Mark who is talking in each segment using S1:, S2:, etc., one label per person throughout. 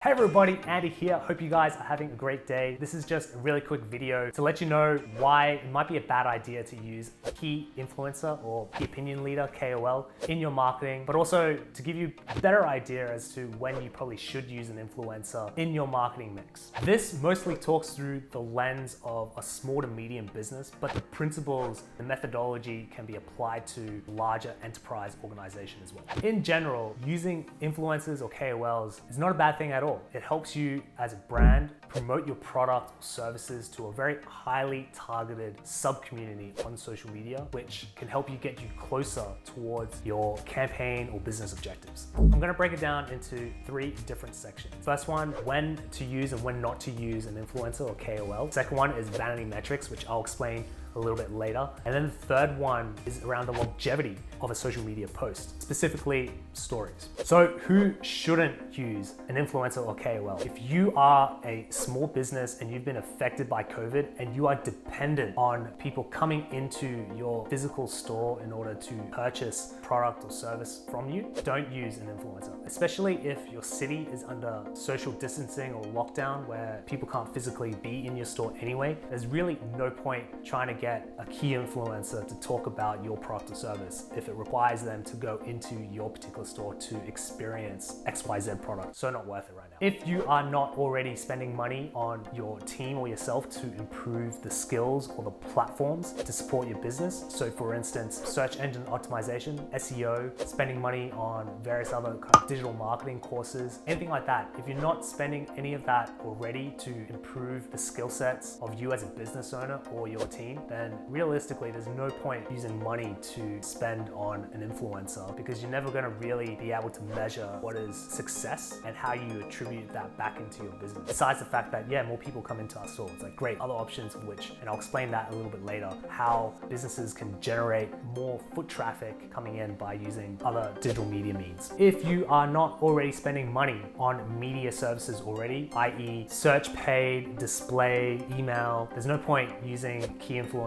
S1: Hey everybody, Andy here. Hope you guys are having a great day. This is just a really quick video to let you know why it might be a bad idea to use a key influencer or key opinion leader, KOL, in your marketing, but also to give you a better idea as to when you probably should use an influencer in your marketing mix. This mostly talks through the lens of a small to medium business, but the principles, the methodology can be applied to larger enterprise organization as well. In general, using influencers or KOLs is not a bad thing at all. It helps you as a brand promote your product or services to a very highly targeted sub-community on social media, which can help you get you closer towards your campaign or business objectives. I'm gonna break it down into 3 different sections. First one, when to use and when not to use an influencer or KOL. Second one is vanity metrics, which I'll explain a little bit later. And then the third one is around the longevity of a social media post, specifically stories. So who shouldn't use an influencer or KOL? If you are a small business and you've been affected by COVID and you are dependent on people coming into your physical store in order to purchase product or service from you, don't use an influencer, especially if your city is under social distancing or lockdown where people can't physically be in your store anyway. There's really no point trying to get a key influencer to talk about your product or service if it requires them to go into your particular store to experience XYZ product. So not worth it right now. If you are not already spending money on your team or yourself to improve the skills or the platforms to support your business, so for instance, search engine optimization, SEO, spending money on various other kind of digital marketing courses, anything like that. If you're not spending any of that already to improve the skill sets of you as a business owner or your team, then realistically, there's no point using money to spend on an influencer because you're never gonna really be able to measure what is success and how you attribute that back into your business. Besides the fact that, yeah, more people come into our store. It's like great other options of which, and I'll explain that a little bit later, how businesses can generate more foot traffic coming in by using other digital media means. If you are not already spending money on media services already, i.e. search paid, display, email, there's no point using key influencer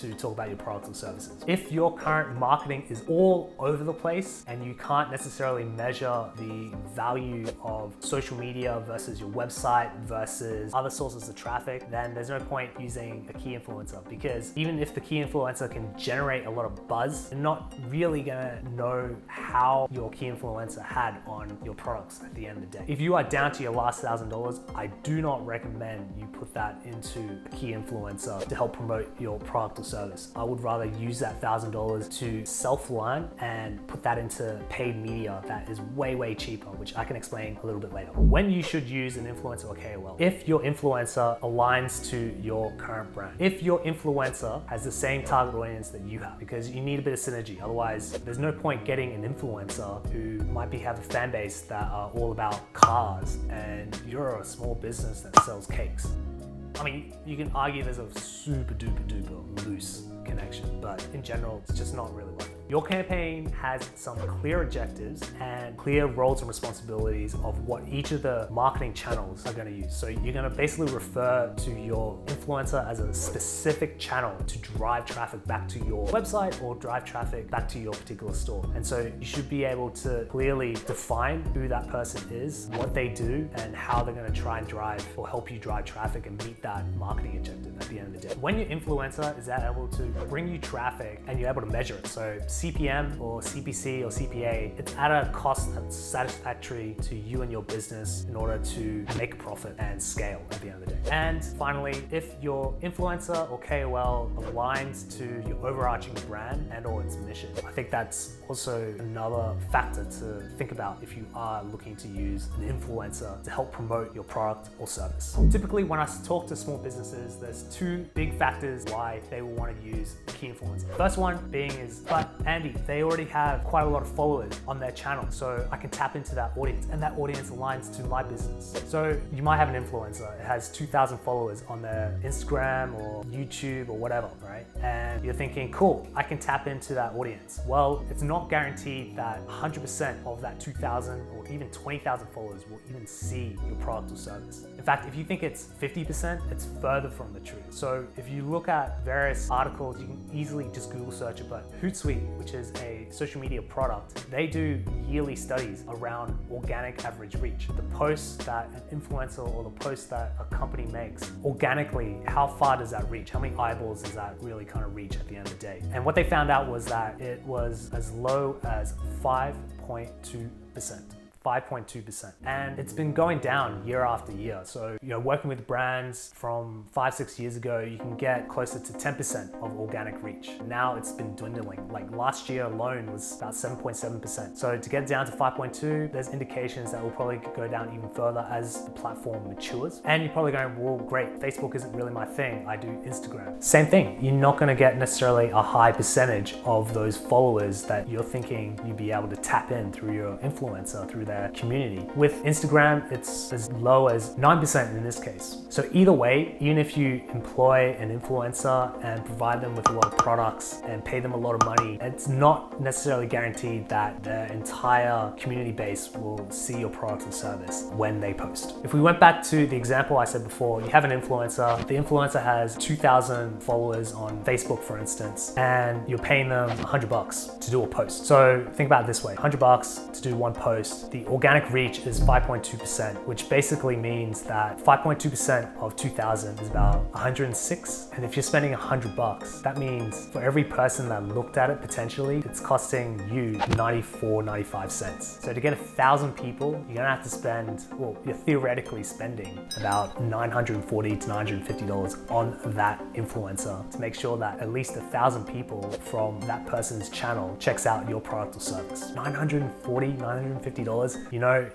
S1: to talk about your products or services. If your current marketing is all over the place and you can't necessarily measure the value of social media versus your website versus other sources of traffic, then there's no point using a key influencer, because even if the key influencer can generate a lot of buzz, you're not really gonna know how your key influencer had on your products at the end of the day. If you are down to your last $1,000, I do not recommend you put that into a key influencer to help promote your product or service. I would rather use that $1,000 to self-learn and put that into paid media that is way, way cheaper, which I can explain a little bit later. When you should use an influencer or KOL, if your influencer aligns to your current brand, if your influencer has the same target audience that you have, because you need a bit of synergy. Otherwise, there's no point getting an influencer who might have a fan base that are all about cars and you're a small business that sells cakes. I mean, you can argue there's a super duper duper loose connection, but in general, it's just not really worth it. Your campaign has some clear objectives and clear roles and responsibilities of what each of the marketing channels are going to use. So you're going to basically refer to your influencer as a specific channel to drive traffic back to your website or drive traffic back to your particular store. And so you should be able to clearly define who that person is, what they do, and how they're going to try and drive or help you drive traffic and meet that marketing objective at the end of the day. When your influencer is able to bring you traffic and you're able to measure it, so CPM or CPC or CPA, it's at a cost that's satisfactory to you and your business in order to make a profit and scale at the end of the day. And finally, if your influencer or KOL aligns to your overarching brand and or its mission, I think that's also another factor to think about if you are looking to use an influencer to help promote your product or service. Typically, when I talk to small businesses, there's 2 big factors why they will want to use a key influencer. First one being is, but Andy, they already have quite a lot of followers on their channel, so I can tap into that audience, and that audience aligns to my business. So you might have an influencer, it has 2,000 followers on their Instagram or YouTube or whatever, right? And you're thinking, cool, I can tap into that audience. Well, it's not guaranteed that 100% of that 2,000 or even 20,000 followers will even see your product or service. In fact, if you think it's 50%, it's further from the truth. So if you look at various articles, you can easily just Google search it, but Hootsuite which is a social media product, they do yearly studies around organic average reach. The posts that an influencer or the posts that a company makes, organically, how far does that reach? How many eyeballs does that really kind of reach at the end of the day? And what they found out was that it was as low as 5.2%. 5.2%. And it's been going down year after year. So, working with brands from 5-6 years ago, you can get closer to 10% of organic reach. Now it's been dwindling. Like last year alone was about 7.7%. So to get down to 5.2, there's indications that will probably go down even further as the platform matures. And you're probably going, well, great, Facebook isn't really my thing. I do Instagram. Same thing. You're not going to get necessarily a high percentage of those followers that you're thinking you'd be able to tap in through your influencer, through their community. With Instagram, it's as low as 9% in this case. So either way, even if you employ an influencer and provide them with a lot of products and pay them a lot of money, it's not necessarily guaranteed that their entire community base will see your product or service when they post. If we went back to the example I said before, you have an influencer, the influencer has 2,000 followers on Facebook, for instance, and you're paying them $100 to do a post. So think about it this way, $100 to do one post. The organic reach is 5.2%, which basically means that 5.2% of 2,000 is about 106. And if you're spending $100, that means for every person that looked at it, potentially, it's costing you 95 cents. So to get 1,000 people, you're gonna have to spend, well, you're theoretically spending about $940 to $950 on that influencer to make sure that at least 1,000 people from that person's channel checks out your product or service. $940, $950,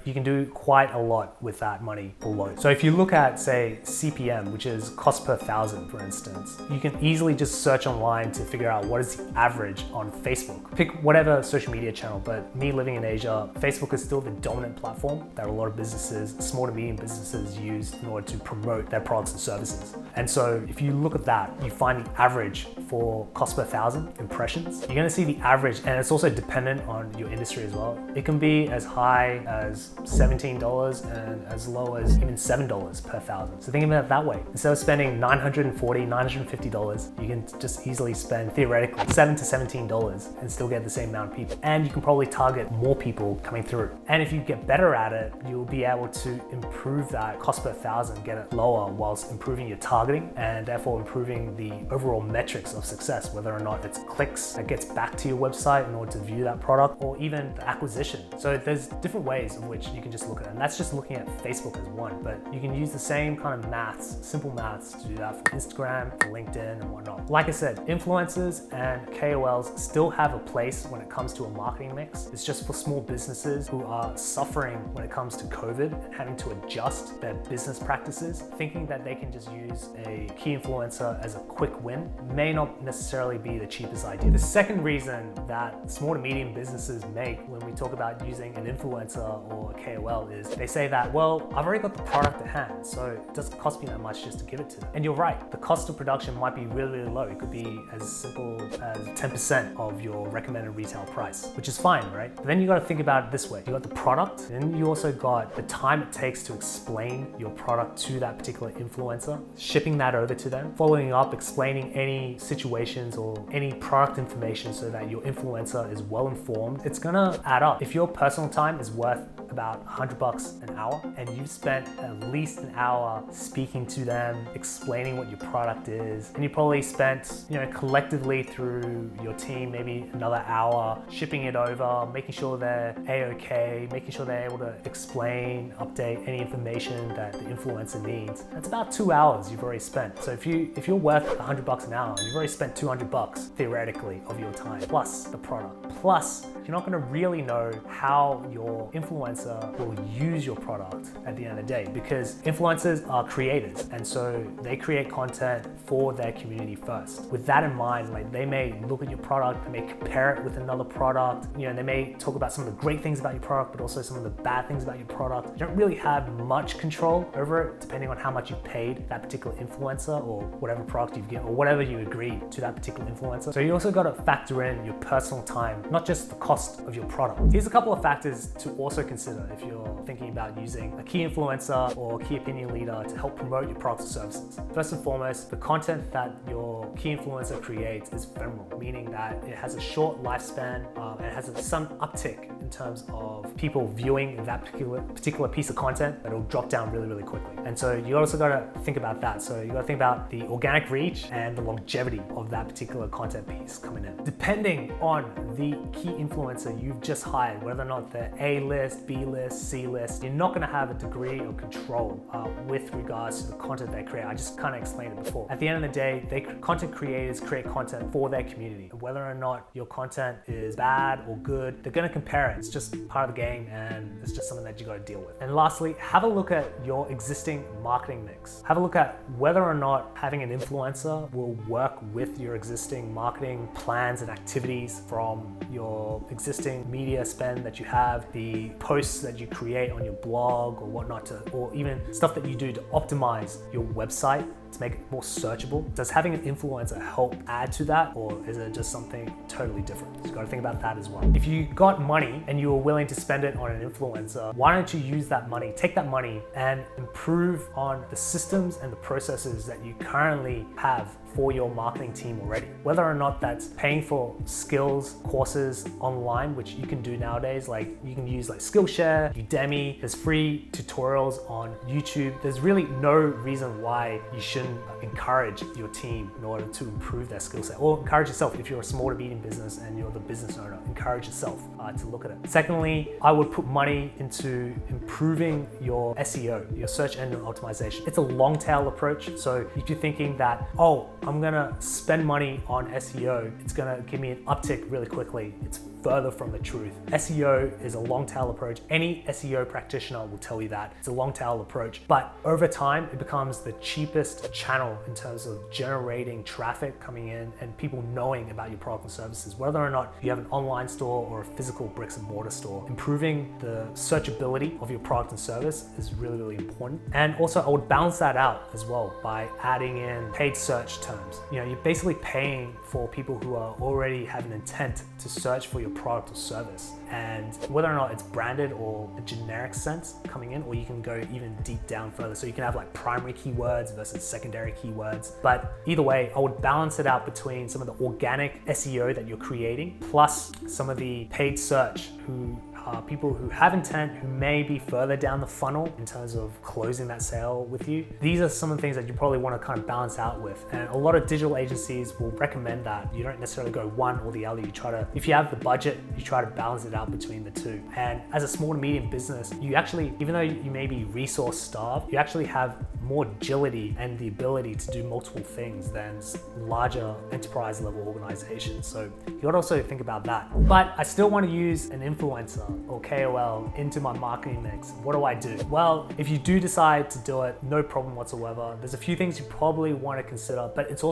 S1: you can do quite a lot with that money alone. So if you look at, say, CPM, which is cost per thousand, for instance, you can easily just search online to figure out what is the average on Facebook. Pick whatever social media channel, but me living in Asia, Facebook is still the dominant platform that a lot of businesses, small to medium businesses, use in order to promote their products and services. And so if you look at that, you find the average for cost per thousand impressions. You're gonna see the average, and it's also dependent on your industry as well. It can be as high as $17 and as low as even $7 per thousand. So think about it that way. Instead of spending $940, $950, you can just easily spend theoretically $7 to $17 and still get the same amount of people. And you can probably target more people coming through. And if you get better at it, you'll be able to improve that cost per thousand, get it lower whilst improving your targeting and therefore improving the overall metrics of success, whether or not it's clicks that gets back to your website in order to view that product, or even the acquisition. So there's different ways of which you can just look at it. And that's just looking at Facebook as one, but you can use the same kind of maths, simple maths, to do that for Instagram, for LinkedIn, and whatnot. Like I said, influencers and KOLs still have a place when it comes to a marketing mix. It's just for small businesses who are suffering when it comes to COVID and having to adjust their business practices, thinking that they can just use a key influencer as a quick win may not necessarily be the cheapest idea. The second reason that small to medium businesses make when we talk about using an influencer or a KOL is they say that, well, I've already got the product at hand, so it doesn't cost me that much just to give it to them. And you're right, the cost of production might be really, really low. It could be as simple as 10% of your recommended retail price, which is fine, right? But then you got to think about it this way. You got the product, and you also got the time it takes to explain your product to that particular influencer, shipping that over to them, following up, explaining any situations or any product information so that your influencer is well informed. It's gonna add up. If your personal time is worth about $100 an hour and you've spent at least an hour speaking to them, explaining what your product is, and you probably spent, collectively through your team, maybe another hour shipping it over, making sure they're A-okay, making sure they're able to explain, update any information that the influencer needs. That's about 2 hours you've already spent. So if you're worth $100 an hour, you've already spent $200 theoretically of your time, plus the product. Plus, you're not gonna really know how your influencer will use your product at the end of the day, because influencers are creators, and so they create content for their community first. With that in mind, like, they may look at your product, they may compare it with another product, they may talk about some of the great things about your product, but also some of the bad things about your product. You don't really have much control over it, depending on how much you paid that particular influencer or whatever product you've given or whatever you agreed to that particular influencer. So you also got to factor in your personal time, not just the cost of your product. Here's a couple of factors to also consider advisor if you're thinking about using a key influencer or key opinion leader to help promote your products or services. First and foremost, the content that your key influencer creates is ephemeral, meaning that it has a short lifespan and it has some uptick in terms of people viewing that particular piece of content, but it'll drop down really, really quickly. And so you also got to think about that. So you got to think about the organic reach and the longevity of that particular content piece coming in. Depending on the key influencer you've just hired, whether or not they're A-list, B-list, C-list, you're not going to have a degree of control with regards to the content they create. I just kind of explained it before. At the end of the day, content creators create content for their community. And whether or not your content is bad or good, they're going to compare it. It's just part of the game, and it's just something that you got to deal with. And lastly, have a look at your existing marketing mix. Have a look at whether or not having an influencer will work with your existing marketing plans and activities, from your existing media spend that you have, the posts that you create on your blog or whatnot, or even stuff that you do to optimize your website to make it more searchable. Does having an influencer help add to that, or is it just something totally different? So you got to think about that as well. If you got money and you were willing to spend it on an influencer, why don't you use that money, take that money and improve on the systems and the processes that you currently have for your marketing team already. Whether or not that's paying for skills courses online, which you can do nowadays, like you can use like Skillshare, Udemy, there's free tutorials on YouTube. There's really no reason why you shouldn't encourage your team in order to improve their skill set, or encourage yourself. If you're a small to medium business and you're the business owner, encourage yourself to look at it. Secondly, I would put money into improving your SEO, your search engine optimization. It's a long tail approach. So if you're thinking that, oh, I'm gonna spend money on SEO, it's gonna give me an uptick really quickly, it's further from the truth. SEO is a long tail approach. Any SEO practitioner will tell you that. It's a long tail approach, but over time, it becomes the cheapest channel in terms of generating traffic coming in and people knowing about your product and services. Whether or not you have an online store or a physical bricks and mortar store, improving the searchability of your product and service is really, really important. And also I would balance that out as well by adding in paid search terms. You know, you're basically paying for people who are already have an intent to search for your product or service, and whether or not it's branded or a generic sense coming in, or you can go even deep down further. So you can have like primary keywords versus secondary keywords. But either way, I would balance it out between some of the organic SEO that you're creating plus some of the paid search who people who have intent, who may be further down the funnel in terms of closing that sale with you. These are some of the things that you probably want to kind of balance out with. And a lot of digital agencies will recommend that you don't necessarily go one or the other. You try to, if you have the budget, you try to balance it out between the two. And as a small to medium business, you actually, even though you may be resource starved, you actually have more agility and the ability to do multiple things than larger enterprise level organizations. So you gotta also think about that. But I still want to use an influencer or KOL into my marketing mix. What do I do? Well, if you do decide to do it, no problem whatsoever. There's a few things you probably want to consider, but it's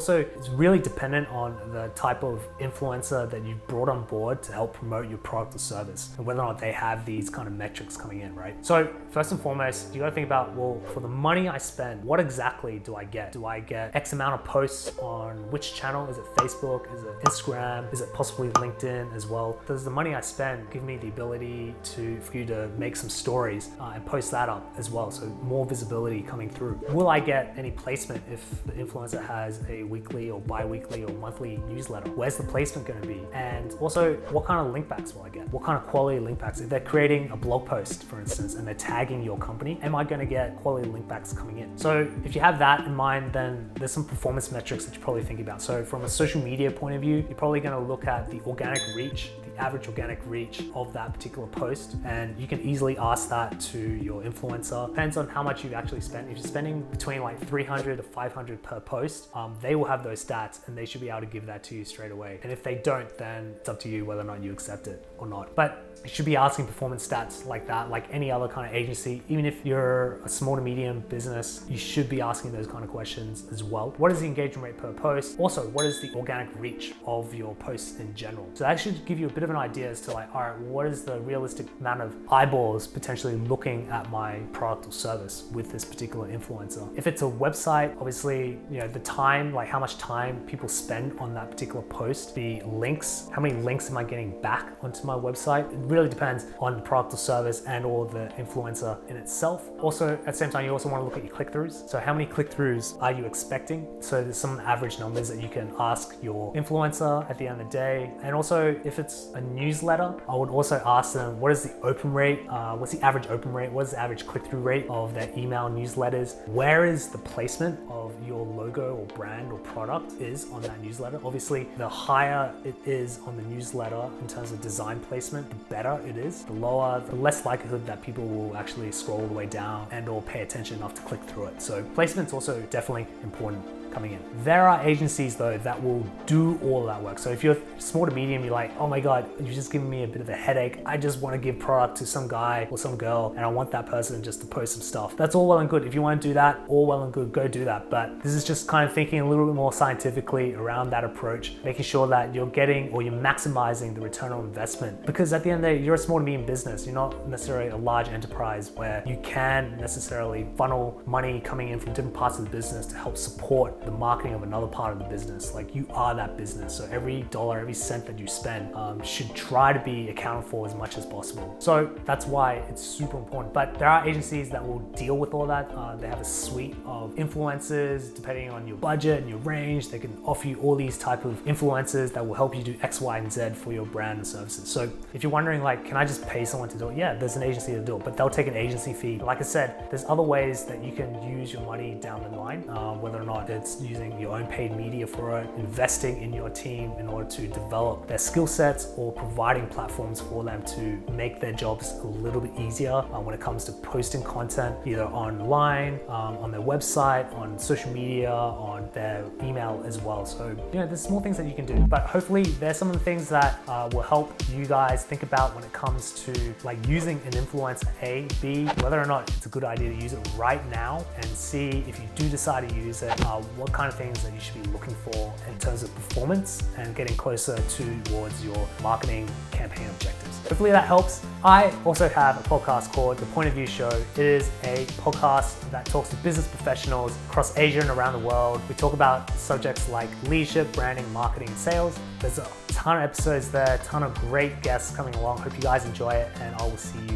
S1: really dependent on the type of influencer that you've brought on board to help promote your product or service, and whether or not they have these kind of metrics coming in, right? So first and foremost, you got to think about, well, for the money I spend, what exactly do I get? Do I get X amount of posts on which channel? Is it Facebook? Is it Instagram? Is it possibly LinkedIn as well? Does the money I spend give me the ability for you to make some stories and post that up as well? So more visibility coming through. Will I get any placement if the influencer has a weekly or bi-weekly or monthly newsletter? Where's the placement going to be? And also, what kind of linkbacks will I get? What kind of quality linkbacks? If they're creating a blog post, for instance, and they're tagging your company, am I going to get quality linkbacks coming in? So if you have that in mind, then there's some performance metrics that you're probably thinking about. So from a social media point of view, you're probably going to look at the organic reach, average organic reach of that particular post, and you can easily ask that to your influencer. Depends on how much you've actually spent. If you're spending between like 300 to 500 per post, they will have those stats and they should be able to give that to you straight away. And if they don't, then it's up to you whether or not you accept it or not. But you should be asking performance stats like that, like any other kind of agency. Even if you're a small to medium business, you should be asking those kind of questions as well. What is the engagement rate per post? Also, what is the organic reach of your posts in general? So that should give you a bit of an idea as to like, all right, what is the realistic amount of eyeballs potentially looking at my product or service with this particular influencer. If it's a website, obviously, the time, like how much time people spend on that particular post, the links, how many links am I getting back onto my website? It really depends on the product or service and or the influencer in itself. Also, at the same time, you also want to look at your click-throughs. So how many click-throughs are you expecting? So there's some average numbers that you can ask your influencer at the end of the day. And also, if it's a newsletter, I would also ask them, what is the open rate? What's the average open rate? What is the average click-through rate of their email newsletters? Where is the placement of your logo or brand or product is on that newsletter? Obviously, the higher it is on the newsletter in terms of design placement, the better it is. The lower, the less likelihood that people will actually scroll all the way down and or pay attention enough to click through it. So placement's also definitely important coming in. There are agencies though that will do all of that work. So if you're small to medium, you're like, oh my God, you're just giving me a bit of a headache. I just want to give product to some guy or some girl and I want that person just to post some stuff. That's all well and good. If you want to do that, all well and good, go do that. But this is just kind of thinking a little bit more scientifically around that approach, making sure that you're getting or you're maximizing the return on investment. Because at the end of the day, you're a small to medium business. You're not necessarily a large enterprise where you can necessarily funnel money coming in from different parts of the business to help support the marketing of another part of the business. Like you are that business. So every dollar, every cent that you spend should try to be accounted for as much as possible. So that's why it's super important. But there are agencies that will deal with all that. They have a suite of influencers depending on your budget and your range. They can offer you all these type of influencers that will help you do X, Y, and Z for your brand and services. So if you're wondering like, can I just pay someone to do it? Yeah, there's an agency to do it, but they'll take an agency fee. Like I said, there's other ways that you can use your money down the line, whether or not it's using your own paid media for it, investing in your team in order to develop their skill sets, or providing platforms for them to make their jobs a little bit easier when it comes to posting content, either online, on their website, on social media, on their email as well. So, there's small things that you can do, but hopefully there's some of the things that will help you guys think about when it comes to like using an influencer A, B, whether or not it's a good idea to use it right now, and C, if you do decide to use it, what kind of things that you should be looking for in terms of performance and getting closer towards your marketing campaign objectives. Hopefully that helps. I also have a podcast called The Point of View Show. It is a podcast that talks to business professionals across Asia and around the world. We talk about subjects like leadership, branding, marketing, and sales. There's a ton of episodes there, a ton of great guests coming along. Hope you guys enjoy it, and I will see you